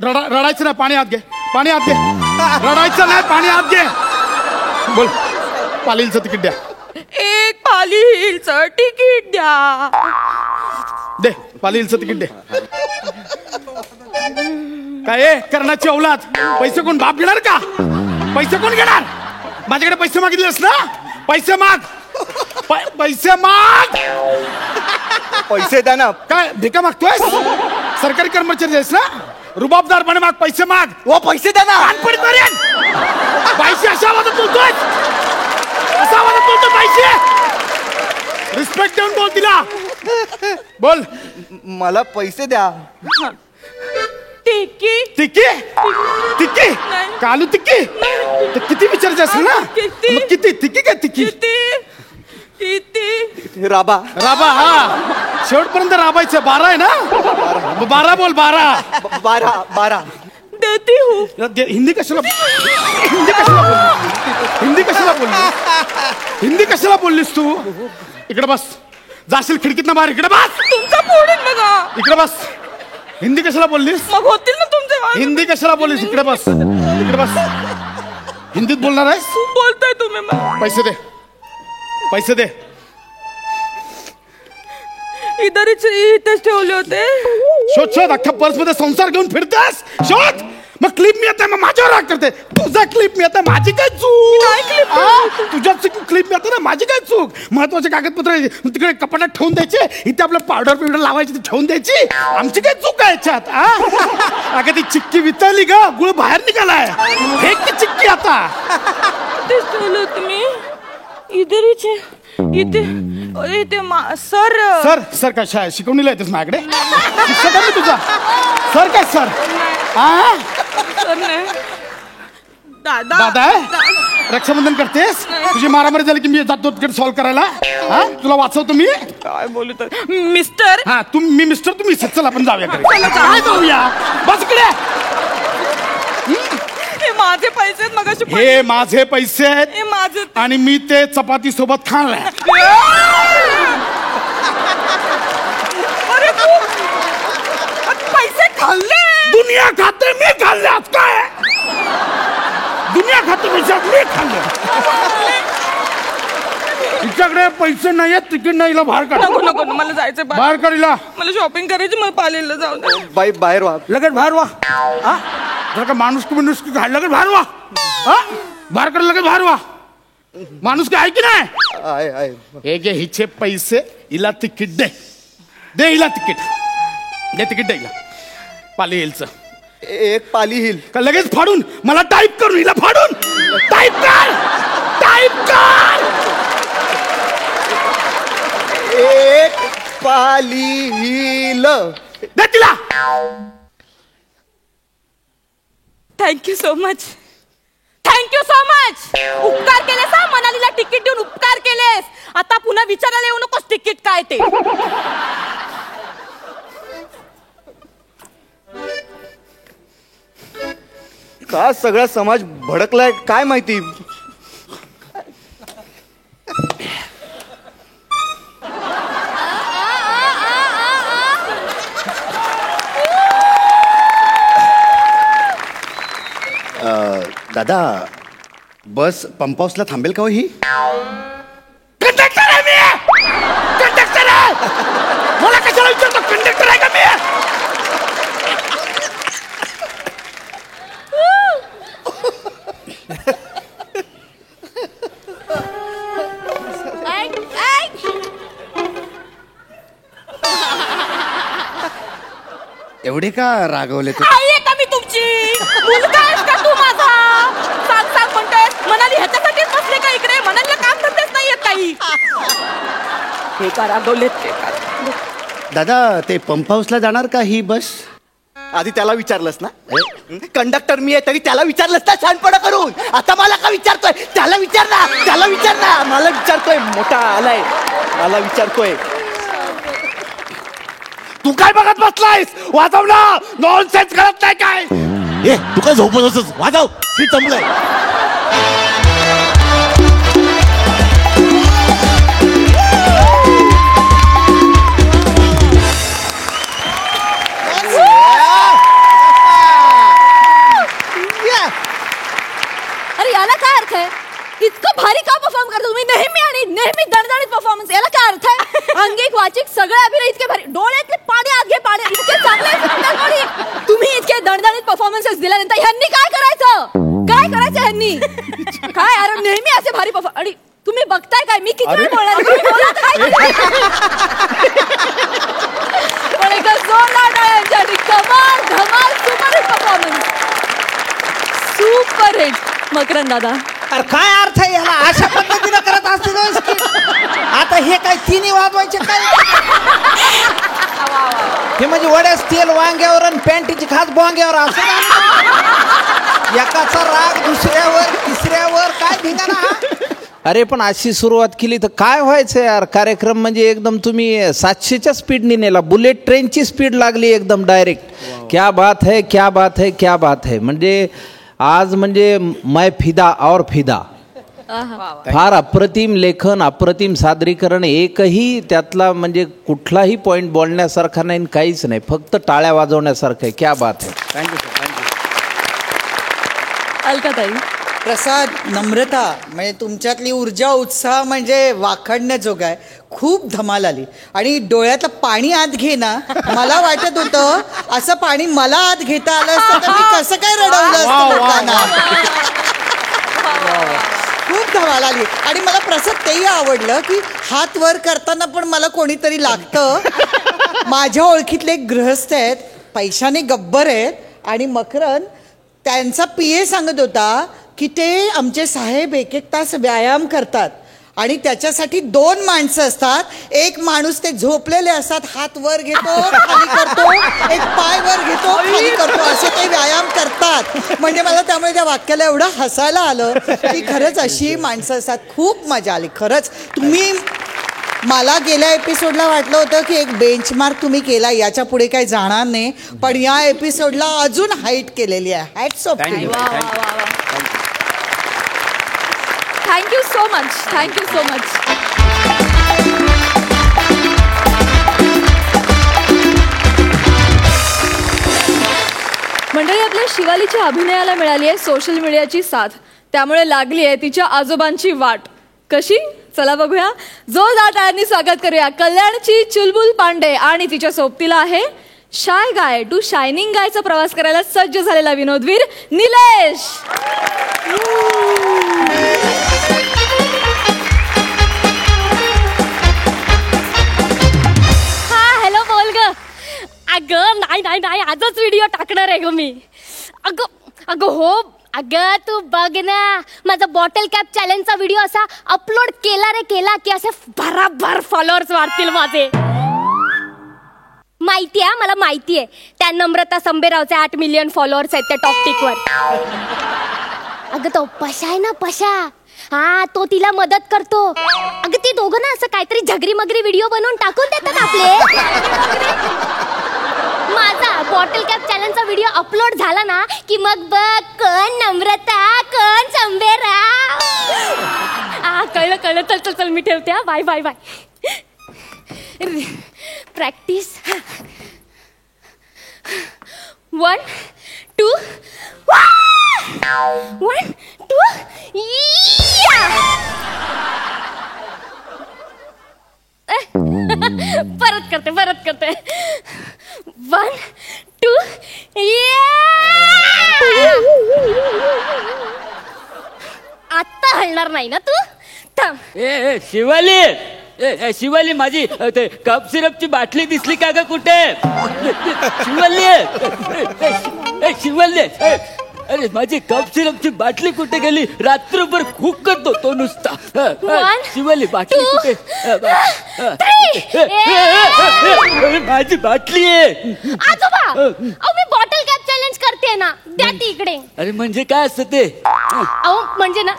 रडायचं नाही, पाणी आत घे. रडायचं नाही, पाणी आत घे. बोल. पाली हिलचं तिकीट द्या. एक पाली हिलचं तिकीट द्या. दे, पाली हिलचं तिकीट दे. काय कर्णाची औलाद? पैसे कोण बाप घेणार का? पैसे कोण घेणार? माझ्याकडे पैसे मागितलेस ना, पैसे माग. पैसे द्या ना. काय भिका मागतोय? सरकारी कर्मचारी आहेस ना, रुबाबदारपणे माग, पैसे माग. ओ पैसे द्या ना. कानपडीत मारेन. पैसे अशा आवाजात बोलतोय, पैसे. रिस्पेक्ट देऊन बोल तिला. बोल. मला पैसे द्या. टिक्की तिक्की तिक्की कालू तिक्की तर किती विचारायचं असेल ना किती? मग किती तिक्की काय तिक्की किती राबा राबा हा शेवटपर्यंत राबायचं 12 आहे ना 12 बोल 12 12 देती हूँ हिंदी कशाला हिंदी कशाला बोललीस तू इकडे बस जाशील खिडकीतनं बाहेर इकडे बस तुमचा फोडून बघा इकडे बस हिंदी कशाला बोललीस मग होतील ना तुमचे हिंदी कशाला बोललीस इकडे बस हिंदीत बोलणार आहेस खूप बोलताय तुम्ही मला. पैसे दे इथेच ठेवले होते. शोध अख्ख्या पर्स मध्ये संसार घेऊन फिरतेस शोध मग क्लिप मिळते मग माझ्यावर राग करते तुझा क्लिप मिळते माझी काय चूक तुझ्या क्लिप मिळते ना माझी काय चूक महत्वाचे कागदपत्र तिकडे कपाटात ठेवून द्यायचे इथे आपलं पावडर लावायची ती ठेवून द्यायची आमची काय चूक आहे याच्यात अगं ती चिक्की वितळली ग गुळ बाहेर निघालाय हे की चिक्की आता तेच ठेवलं होतं मी इथे सर सर काय शिकवणीला येतेस माझ्याकडे शिक्षक आहे मी तुझा सर काय सर दादा आहे रक्षाबंधन करतेस तुझी मारामारी झाली की मी जातो तिकडे सॉल्व्ह करायला हा तुला वाचवतो मी काय बोलू तर मिस्टर हा मी मिस्टर तुम्ही चल आपण जाऊया काय जाऊया बस इकडे हे माझे पैसे आहेत मगाशी हे माझे पैसे हे आहेत माझे आणि मी ते चपाती सोबत खाल्लाय अरे तू पैसे खाल्ले दुनिया खाते मी खाल्ल्यात काय दुनिया खाते मी खाल्लं तिच्याकडे पैसे नाही आहेत तिकीट नाही बाहेर काढ नको मला जायचं बाहेर काढला मला शॉपिंग करायची मला पालेला जाऊ दे. बाई बाहेर व्हा लगेच बाहेर वा जर का माणूस घाल लगेच बाहेर वा बाहेर काढ लगेच बाहेर वा माणूस काय की नाही आहे हे घे हिचे पैसे हिला तिकीट दे हिला तिकीट दे हिला पाली हिलचं एक पाली हिल का लगेच फाडून मला टाईप करून हिला फाडून टाईप कर एक पाली हिल दे तिला थँक्यू सो मच उपकार केलेस हा मनालीला तिकीट देऊन उपकार केलेस आता पुन्हा विचारायला येऊ नकोस तिकीट काय ते का सगळा समाज भडकलाय काय माहिती दादा बस पंप हाऊसला थांबेल का हो ही कंडक्टर आहे मी कंडक्टर आहे मला कशाला विचारतो कंडक्टर आहे का मी एवढे का रागवले तू आई आहे का मी तुमची मुलगा आहेस का तू माझा सांग म्हणतोय मनाली ह्याच्यासाठीच बसले का इकडे मनालीला काम धंदेच नाहीयेत काही हे का रागवलेत ते का दादा ते पंप हाऊसला जाणार का ही बस आधी त्याला विचारलंस ना कंडक्टर मी आहे तरी त्याला विचारलंस ना शहाणपणा करून आता मला का विचारतोय त्याला विचार ना मला विचारतोय मोठा आलाय मला विचारतोय तू काय बघत बसलायस वाजव ना नॉनसेन्स करत नाही काय ए तू काय झोपत असस वाजव मी जमलंय अरे याला काय अर्थ आहे इतकं भारी का परफॉर्म करतो तुम्ही नेहमी दणदणीत परफॉर्मन्स याला काय अर्थ आहे अंगिक वाचिक सगळे अभिनय इतके भारी डोळ्यातले पाणी आत घे पाणी इतके चांगले सुंदर कोणी तुम्ही इतके दणदणीत परफॉर्मन्सेस दिल्यानंतर ह्यांनी काय करायचं ह्यांनी काय अरे नेहमी असे भारी परफॉर्म आणि तुम्ही बघताय काय मी किती वेळ बोलणार तुम्ही बोलत काय पण एकदा जोरदार टाळ्या यांच्यासाठी कमाल धमाल super hit performance super hit Makarand दादा अरे काय अर्थ आहे याला अशा पद्धतीनं करत असते आता हे काय तिन्ही वाजवायचे काय हे म्हणजे वड्याच तेल वांग्यावर आणि पॅन्टीची खास बोंग्यावर असं एकाचा राग दुसऱ्यावर तिसऱ्यावर काय धिंगाणा हा? अरे पण अशी सुरुवात केली तर काय व्हायचं यार. कार्यक्रम म्हणजे एकदम तुम्ही 700च्या स्पीडने नेला. बुलेट ट्रेनची स्पीड लागली एकदम डायरेक्ट. क्या बात है, क्या बात है, क्या बात है. म्हणजे आज म्हणजे मैं फिदा और फिदा. फार अप्रतिम लेखन, अप्रतिम सादरीकरण. एकही त्यातला म्हणजे कुठलाही पॉइंट बोलण्यासारखा नाही, काहीच नाही, फक्त टाळ्या वाजवण्यासारखं आहे. क्या बात आहे. Thank you sir, thank you. Alkatai. Prasad, Namrata, म्हणजे तुमच्यातली ऊर्जा उत्साह म्हणजे वाखाणण्याजोगा आहे. खूप धमाल आली. आणि डोळ्यातलं पाणी आत घे ना, मला वाटत होतं असं पाणी मला आत घेता आलं असतं तर मी कसं काय रडवलं असतं लोकांना. खूप धमाल आली. आणि मला प्रसाद तेही आवडलं की हात वर करताना पण मला कोणीतरी लागतं. माझ्या ओळखीतले एक गृहस्थ आहेत, पैशाने गब्बर आहेत. आणि मकरन त्यांचा PA सांगत होता की ते आमचे साहेब 1-1 तास व्यायाम करतात आणि त्याच्यासाठी 2 माणसं असतात. एक माणूस ते झोपलेले असतात, हात वर घेतो खाली करतो, एक पाय वर घेतो खाली करतो, असे ते व्यायाम करतात. म्हणजे मला त्यामुळे त्या वाक्याला एवढं हसायला आलं की खरंच अशी माणसं असतात. खूप मजा आली खरंच. तुम्ही, मला गेल्या एपिसोडला वाटलं होतं की एक बेंचमार्क तुम्ही केला, याच्या पुढे काही जाणार नाही, पण या एपिसोडला अजून हाईट केलेली आहे. Hats off. Thank you so much. Thank you so much. मंडळी, आपल्या शिवालीच्या अभिनयाला मिळाली आहे सोशल मीडियाची साथ. त्यामुळे लागली आहे तिच्या आजोबांची वाट. कशी? चला बघूया. जोरदार टाळ्यांनी स्वागत करूया कल्याणची चुलबुल पांडे आणि तिच्या सोबतीला आहे शाय गाय टू शायनिंग गायचा प्रवास करायला सज्ज झालेला विनोदवीर निलेश. हॅलो, बोल ग. अगं नाही आजच व्हिडिओ टाकणार आहे ग मी. अगं हो, अगं तू बघ ना, माझा बॉटल कॅप चॅलेंजचा व्हिडिओ असा अपलोड केला की असे भराभर फॉलोअर्स वाढतील माझे. माहिती आहे मला, माहिती आहे. त्या नम्रता संबेरावचे 8 मिलियन फॉलोअर्स आहेत त्या टॉकटिकवर. अगं तो पशा आहे ना, पशा, हा तो तिला मदत करतो. अगं ते दोघं ना असं काहीतरी झगरी मगरी व्हिडिओ बनवून टाकून देतात आपले. माझा बॉटल कॅप चॅलेंजचा व्हिडिओ अपलोड झाला ना की मग बघ, कोण नम्रता कोण संबेराव. कळलं. चल मी ठेवते. Bye bye bye. प्रॅक्टिस. 1 2 1 2 परत करते 1 2 आता हलणार नाही ना तू. थांब. शिवाली, शिवाली, माझी ते कप सिरपची बाटली दिसली का ग कुठे? शिवाली, अरे माझी कप सिरपची बाटली कुठे गेली? रात्रभर खूप करतो तो नुसता. शिवाली, बाटली कुठे? माझी बाटली आहे. आजोबा, मी बॉटल कॅप चॅलेंज करते ना, द्या ती इकडे. अरे म्हणजे काय असतं ते? म्हणजे ना,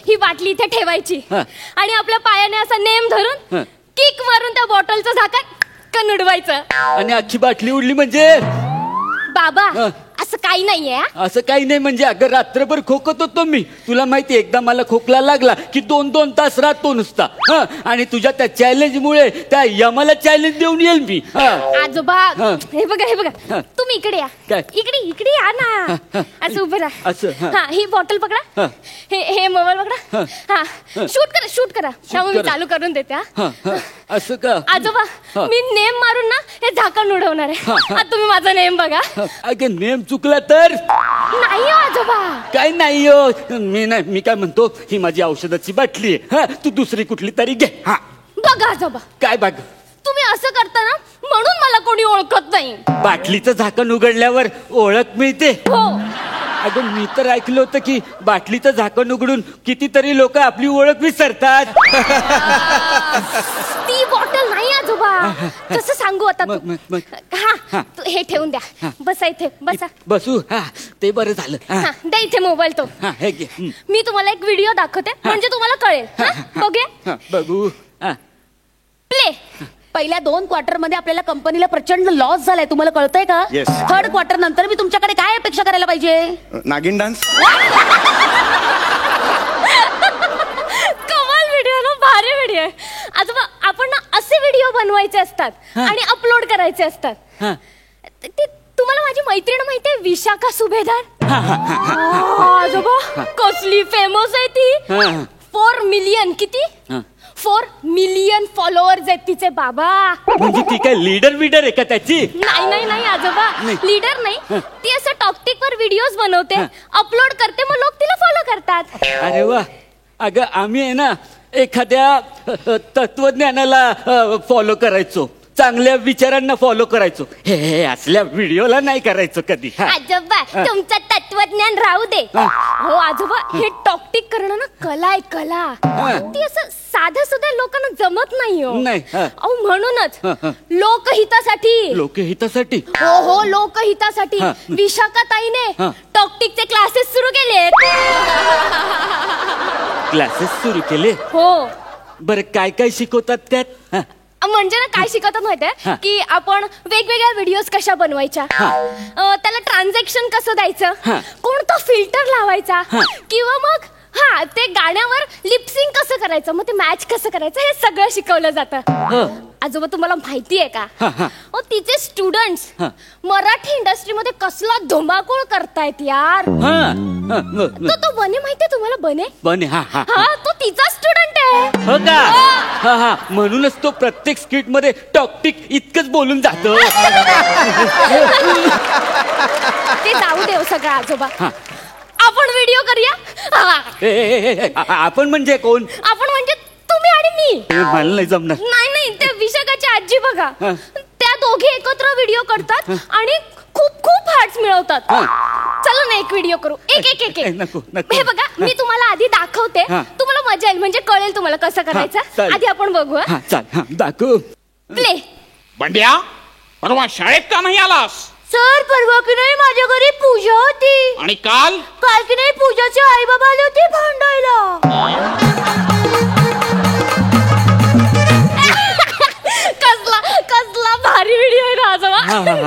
ही बाटली इथे ठेवायची आणि आपल्या पायाने असा नेम धरून किक मारून त्या बॉटलचं झाकण उडवायचं आणि अख्खी बाटली उडली म्हणजे? बाबा, असं काही नाहीये. असं काही नाही म्हणजे अगं रात्रभर खोकत होतो मी. तुला माहिती, एकदा मला खोकला लागला की 2-2 तास राहतो नुसता. आणि तुझ्या त्या चॅलेंज मुळे त्या यमाला चॅलेंज देऊन येईल मी. आजोबा, हे बघा, तुम्ही इकडे या. काय? इकडे या ना. असं उभं राहा. असं. हा, ही बॉटल पकडा. हे मोबाईल पकडा. हा, शूट करा. त्यामुळे मी चालू करून देते. असं का? आजोबा, मी नेम मारून ना हे झाकण उडवणार आहे. आता तुम्ही माझा नेम बघा. अगं नेम चुकला तर? नाही हो आजोबा. काय नाही हो. मी काय म्हणतो, ही माझी औषधाची बाटली आहे. तू दुसरी कुठली तरी घे. बघा आजोबा. काय बघ? तुम्ही असं करता ना, म्हणून मला कोणी ओळखत नाही. बाटलीचं झाकण उघडल्यावर ओळख मिळते? हो. अगं मी तर ऐकलं होतं की बाटलीचं झाकण उघडून कितीतरी लोक आपली ओळख विसरतात. ती बॉटल नाही आजोबा. कसं सांगू आता मग, मग, मग. हा तू हे ठेवून द्या. बसा इथे बसा. बसू. हा ते बरं झालं. हा द्या इथे मोबाईल तो. हा हे घे. मी तुम्हाला एक व्हिडिओ दाखवते म्हणजे तुम्हाला कळेल. बघूया. बघू. प्ले. पहिल्या 2 क्वार्टर मध्ये आपल्याला कंपनीला प्रचंड लॉस झालाय, तुम्हाला कळतंय का? Yes. 3rd क्वार्टर नंतर मी तुमच्याकडे काय अपेक्षा करायला पाहिजे? नागिन डान्स. कमाल व्हिडिओ ना, भारी व्हिडिओ आहे. आजोबा आपण ना असे व्हिडिओ बनवायचे असतात आणि अपलोड करायचे असतात. ते तुम्हाला माझी मैत्रीण माहितीये विशाखा सुभेदार? आजोबा कसली फेमस आहे ती. 4 मिलियन किती 4 मिलियन फॉलोअर्स आहेत तिचे बाबा. म्हणजे ती काय लीडर आहे का त्याची? नाही आजोबा, लीडर नाही. ती असं टॉकटिक वर व्हिडिओज बनवते, अपलोड करते, मग लोक तिला फॉलो करतात. अरे वा. अगं आम्ही आहे ना एखाद्या तत्वज्ञानाला फॉलो करायचो, चांगल्या विचारांना फॉलो करायचो. हे असल्या व्हिडिओला नाही करायचो कधी. आजोबा तुमचं तत्वज्ञान राहू दे. हो आजोबा, हे टॉकटिक करणं ना कला आहे, कला. ती असं साधं सुद्धा लोकांना जमत नाही. हो नाही. अहो म्हणूनच लोकहितासाठी हो लोकहितासाठी विशाखाताईने टॉकटिकचे क्लासेस सुरू केले. क्लासेस सुरू केले? हो. बरं काय काय शिकवतात त्यात? म्हणजे ना काय शिकवतात माहितीये की आपण वेगवेगळ्या व्हिडिओज कशा बनवायच्या, त्याला ट्रान्झॅक्शन कसं द्यायचं, कोणता फिल्टर लावायचा, किंवा मग ते गाण्यावर लिपसिंग कसं करायचं, मग ते मॅच कसं करायचं, हे सगळं शिकवलं जातं. आजोबा तुम्हाला माहितीये का तिचे स्टुडंट्स मराठी इंडस्ट्रीमध्ये कसला धुमाकूळ करतायत यार. तो बने माहितीये तुम्हाला? बने हा तो तिचा स्टुडंट आहे. हो का? म्हणूनच तो प्रत्येक स्किट मध्ये टॉकटिक इतकंच बोलून जातो. ते जाऊ दे सगळं आजोबा. आपण व्हिडिओ करूया. आपण म्हणजे कोण? आपण म्हणजे तुम्ही आणि मी. मला नाही जमणार. नाही ते विशाखाची आजी बघा, त्या दोघे एकत्र व्हिडिओ करतात आणि खूप खूप हार्ट्स मिळवतात. चला ना एक व्हिडिओ करू. एक नको. हे बघा मी तुम्हाला आधी दाखवते, तुम्हाला मजा येईल, म्हणजे कळेल तुम्हाला कसं करायचं. आधी आपण बघू. चाल दाखव. प्ले. बंड्या, परवा शाळेत का नाही आलास? सर परवा की नाही माझ्या घरी पूजा होती. आणि काल की नाही पूजाचे आई बाबा आले होते भांडायला. कसला भारी व्हिडिओ आहे ना आजोबा.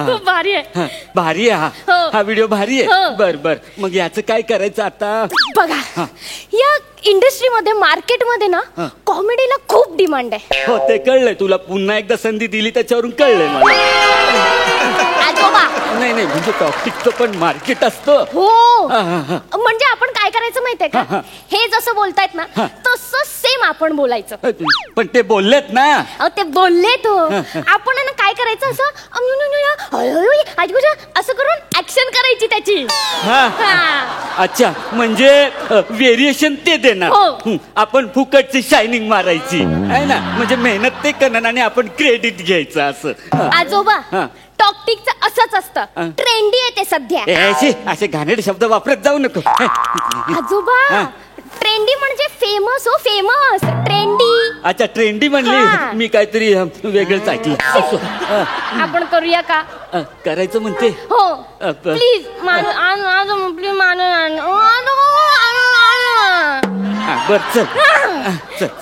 खूप भारी आहे. भारी आहे हा व्हिडिओ, भारी आहे. बर मग याचं काय करायचं आता? बघा या इंडस्ट्रीमध्ये मार्केटमध्ये ना कॉमेडीला खूप डिमांड आहे. हो ते कळलंय तुला. पुन्हा एकदा संधी दिली त्याच्यावरून कळलंय मला. नाही म्हणजे टॉपिकचं पण मार्केट असतं. हो म्हणजे आपण काय करायचं माहितीये का, हे जसं बोलतायत ना तसं सेम आपण बोलायचं. पण ते बोललेत ना. ते बोलले तो. आपण ना काय करायचं असं असं करून ऍक्शन करायची त्याची. अच्छा म्हणजे व्हेरिएशन ते देणार, आपण फुकटची शायनिंग मारायची आहे ना. म्हणजे मेहनत ते करणार आणि आपण क्रेडिट घ्यायचं असं. आजोबा टॉकटिकचं असंच असतं, ट्रेंडी आहे ते सध्या. असे घाणेरडे शब्द वापरत जाऊ नको. आजोबा ट्रेंडी म्हणजे फेमस. हो फेमस ट्रेंडी. अच्छा ट्रेंडी म्हणली मी, काहीतरी वेगळंच ऐकलं. आपण करूया का? करायचं म्हणते. हो प्लीज प्लीज बर चल.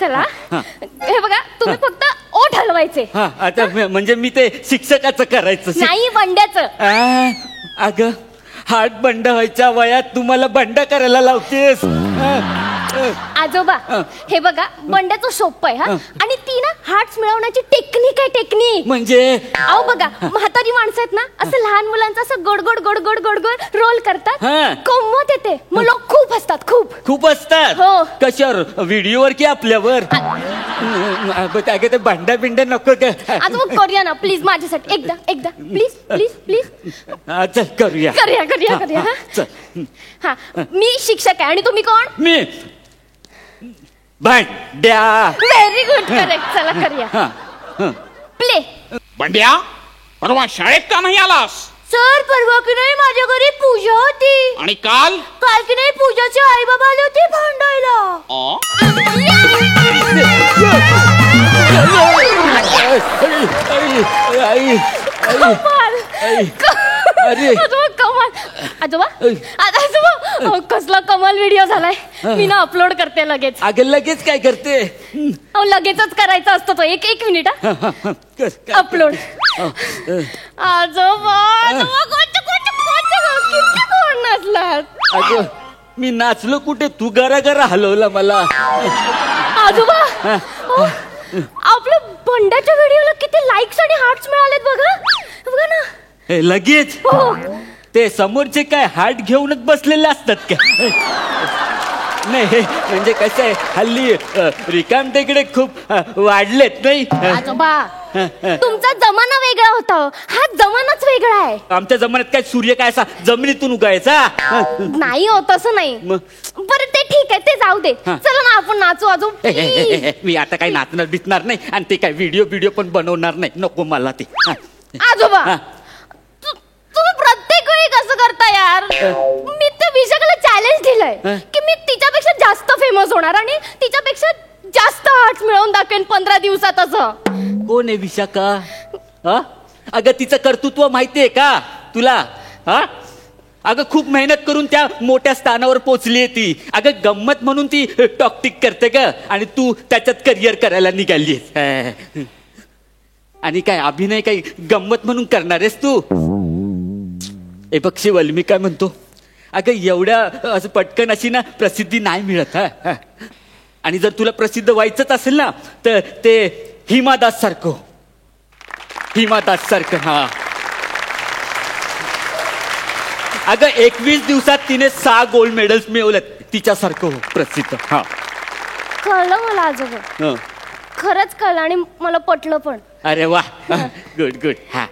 चला हे बघा तुम्ही फक्त ओठ हलवायचे. आता म्हणजे मी ते शिक्षकाचं करायचं नाही, बंड्याचं. अगं हात बंड व्हायच्या वयात तुम्हाला बंड करायला लावतेस. आजोबा हे बघा बंड्याचं सोपं आहे. आणि ती ना हार्ट्स मिळवण्याची टेक्निक आहे. टेक्निक म्हणजे अहो बघा म्हातारी माणसं आहेत ना असं लहान मुलांचं असं गोड गोड गोड गोड गोड गोड रोल करतात, गंमत येते, मग लोक खूप असतात. खूप असतात. हो. कशावर? व्हिडिओवर की आपल्यावर? ते भांडा बिंडा नको का? आता मग करूया ना प्लीज माझ्यासाठी एकदा प्लीज प्लीज प्लीज. चल करूया. हा मी शिक्षक आहे आणि तुम्ही कोण? मी भांड्या. Very good correct. चला करूया. प्ले. बंड्या, परवा शाळेत का नाही आलास? सर परवा की नाही माझ्या घरी पूजा होती. आणि काल की नाही पूजाचे आई बाबा आले होते भांडायला. आई अरे आजोबा कमाल. आजोबा आजोबा कसला कमाल व्हिडिओ झालाय. मी ना अपलोड करते लगेच. अगं लगेच काय करते? लगेचच करायचा असतो तो. एक मिनिट. अपलोड. आजोबा किती कोण नसलात. अगं मी नाचलो कुठे? तू गरा हलवला मला. आजोबा आपल्या बंड्याच्या व्हिडिओला किती लाईक्स आणि हार्ट्स मिळालेत बघा. बघा ना. हे लगेच ते समोरचे काय हार्ट घेऊनच बसलेले असतात का? नाही म्हणजे कसं आहे हल्ली रिकाम टेकडे खूप वाढलेत नाही. आजोबा तुमचा जमाना वेगळा होता. हा जमानाच वेगळा आहे. आमच्या जमान्यात काय सूर्य काय असा जमिनीतून उगायचा? नाही हो तसं नाही. बरं ते ठीक आहे ते जाऊ दे. चला ना आपण नाचू आजोबा. मी आता काही नाचणार बिचणार नाही आणि ते काय व्हिडिओ पण बनवणार नाही. नको मला ते. आजोबा तुम्ही प्रत्येक वेळी कसं करता यार. मी त्या विशाखाला चॅलेंज दिलंय की मी तिच्यापेक्षा जास्त फेमस होणार आणि तिच्यापेक्षा जास्त हार्ट्स मिळवून दाखवेन 15 दिवसात. असं कोण आहे विशाखा? अगं तिचं कर्तृत्व माहितीये का तुला? अगं खूप मेहनत करून त्या मोठ्या स्थानावर पोहोचली ती. अगं गंमत म्हणून ती टॉकटिक करते ग आणि तू त्याच्यात करिअर करायला निघाली. आणि काय अभिनय काही गंमत म्हणून करणार आहेस तू? ए बघ शिवल मी काय म्हणतो. अगं एवढ्या असं पटकन अशी ना प्रसिद्धी नाही मिळत. आणि जर तुला प्रसिद्ध व्हायचंच असेल ना तर ते हिमादास सारखं. हा अगं 21 दिवसात तिने 6 गोल्ड मेडल्स मिळवलेत. तिच्यासारखं हो प्रसिद्ध. हा कळलं मला आजोबा. खरंच कळलं आणि मला पटलं पण. अरे वा गुड. हा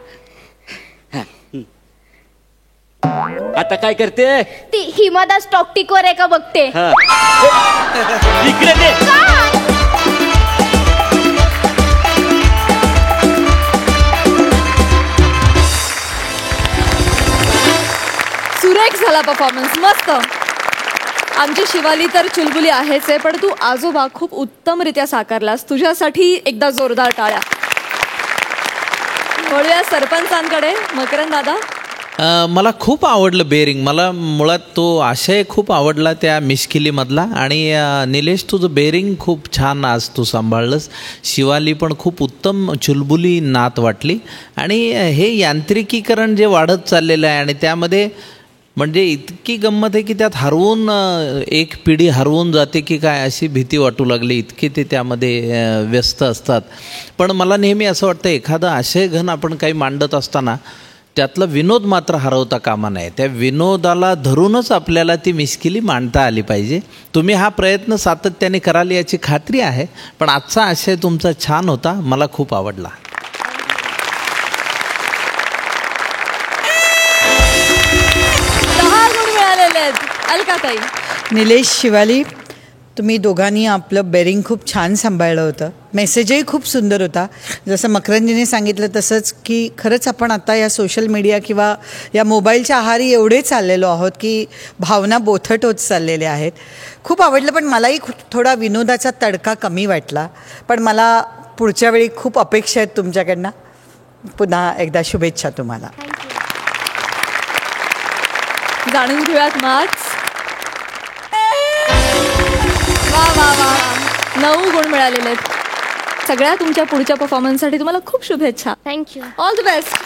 आता काय करते? ती हिमादास टॉकटिक वर आहे का बघते. इकडे दे. सुरेख झाला परफॉर्मन्स. मस्त. आमची शिवाली तर चुलबुली आहेच आहे पण तू आजोबा खूप उत्तमरित्या साकारलास. तुझ्यासाठी एकदा जोरदार टाळ्या. वळूया सरपंचांकडे. मकरंद दादा. मला खूप आवडलं बेरिंग. मला मुळात तो आशय खूप आवडला त्या मिश्किलीमधला. आणि निलेश तुझं बेरिंग खूप छान आज तू सांभाळलंस. शिवाली पण खूप उत्तम चुलबुली नात वाटली. आणि हे यांत्रिकीकरण जे वाढत चाललेलं आहे आणि त्यामध्ये म्हणजे इतकी गंमत आहे की त्यात हरवून एक पिढी हरवून जाते की काय अशी भीती वाटू लागली. इतके ते त्यामध्ये व्यस्त असतात. पण मला नेहमी असं वाटतं एखादं आशय घन आपण काही मांडत असताना त्यातला विनोद मात्र हरवता कामा नये. त्या विनोदाला धरूनच आपल्याला ती मिश्किली मांडता आली पाहिजे. तुम्ही हा प्रयत्न सातत्याने कराल याची खात्री आहे. पण आजचा आशय तुमचा छान होता. मला खूप आवडला. अलकाताई. निलेश, शिवाली, तुम्ही दोघांनी आपलं बेरिंग खूप छान सांभाळलं होतं. मेसेजही खूप सुंदर होता. जसं मकरंदजीने सांगितलं तसंच की खरंच आपण आता या सोशल मीडिया किंवा या मोबाईलच्या आहारी एवढे चाललेलो आहोत की भावना बोथट होत चाललेल्या आहेत. खूप आवडलं. पण मलाही थोडा विनोदाचा तडका कमी वाटला. पण मला पुढच्या वेळी खूप अपेक्षा आहेत तुमच्याकडनं. पुन्हा एकदा शुभेच्छा तुम्हाला. जाणून घेऊयात मार्क्स. वा 9 गुण मिळालेले आहेत. सगळ्या तुमच्या पुढच्या परफॉर्मन्ससाठी तुम्हाला खूप शुभेच्छा. थँक्यू. All the best.